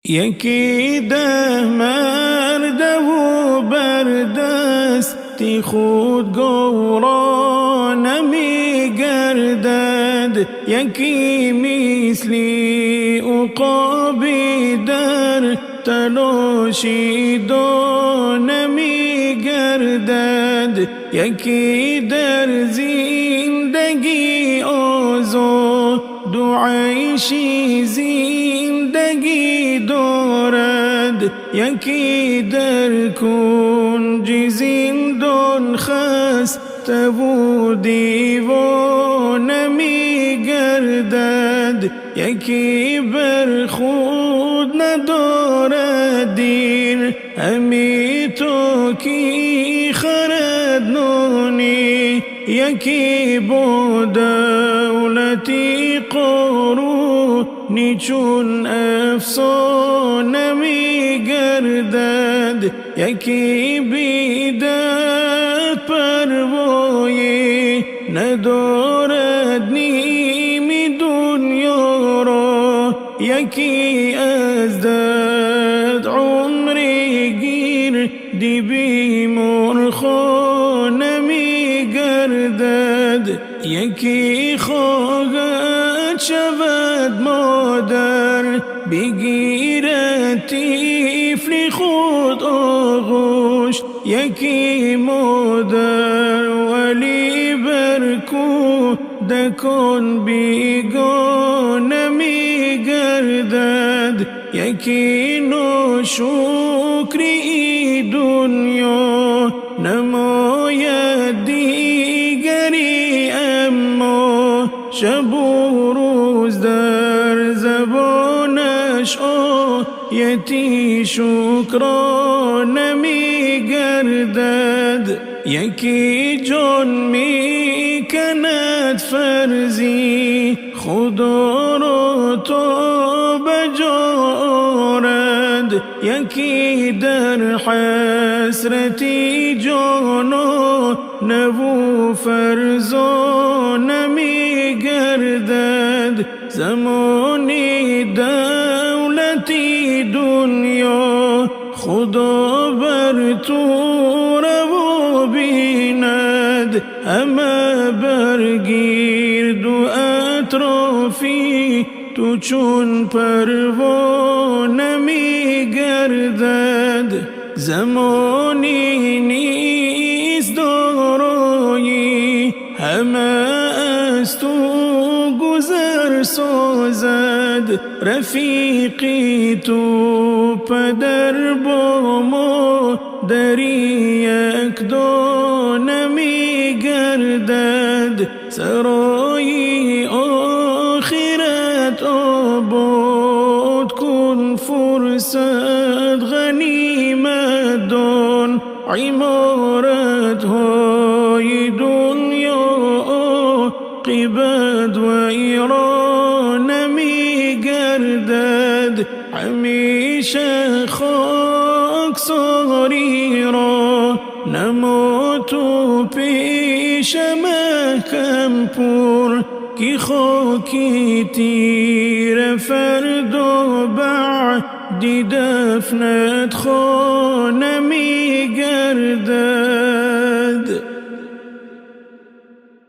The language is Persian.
یکی ده مرده و بردستی خود گورا نمی گردد، یکی مثلی عقابی در تلاشی دو نمی گردد، یکی در زندگی آزاد و عیشی زندگی دارد، یکی در کنج زندان خسته و دیوانه می گردد، یکی بر خود ندارد دین، همی تو کی خرد نانی، یکی با دولتی قارونی چون افسانه می گردد، یکی بیدت پروایی ندارد نیم دنیا را، یکی از درد عمری گیردی بیمار خانه می گردد، یکی خواهد شود مادر بگیرد طفل خود آغوش، یکی مادر ولی بر کودکان بیگانه می گردد، یکی ناشکری دنیا نماید دیگری، اما شب و روز در زبانش آیتی شکرانه می گردد، یکی جان می کند فرضی خدا را تا بجا آرد، یکی در حسرتی جانانه و فرزانه می گردد، زمانی دولتی دنیا خدا بر تو رو بیند، همه برگرد و اطرافی تو چون پروانه می گردد، زمانی نیست دارایی همه از تو گذر سازد، رفیقی تو پدر با مادری یک دانه می گردد، سرای آخرت آباد کن فرصت غنیمت دان، عمارت های دنیا عاقبت و ایران می گردد، همیشه خاکساری را نما تو پیش محکم پر، کی خاکی تیر فردا بعدی دفنت خانه می گردد.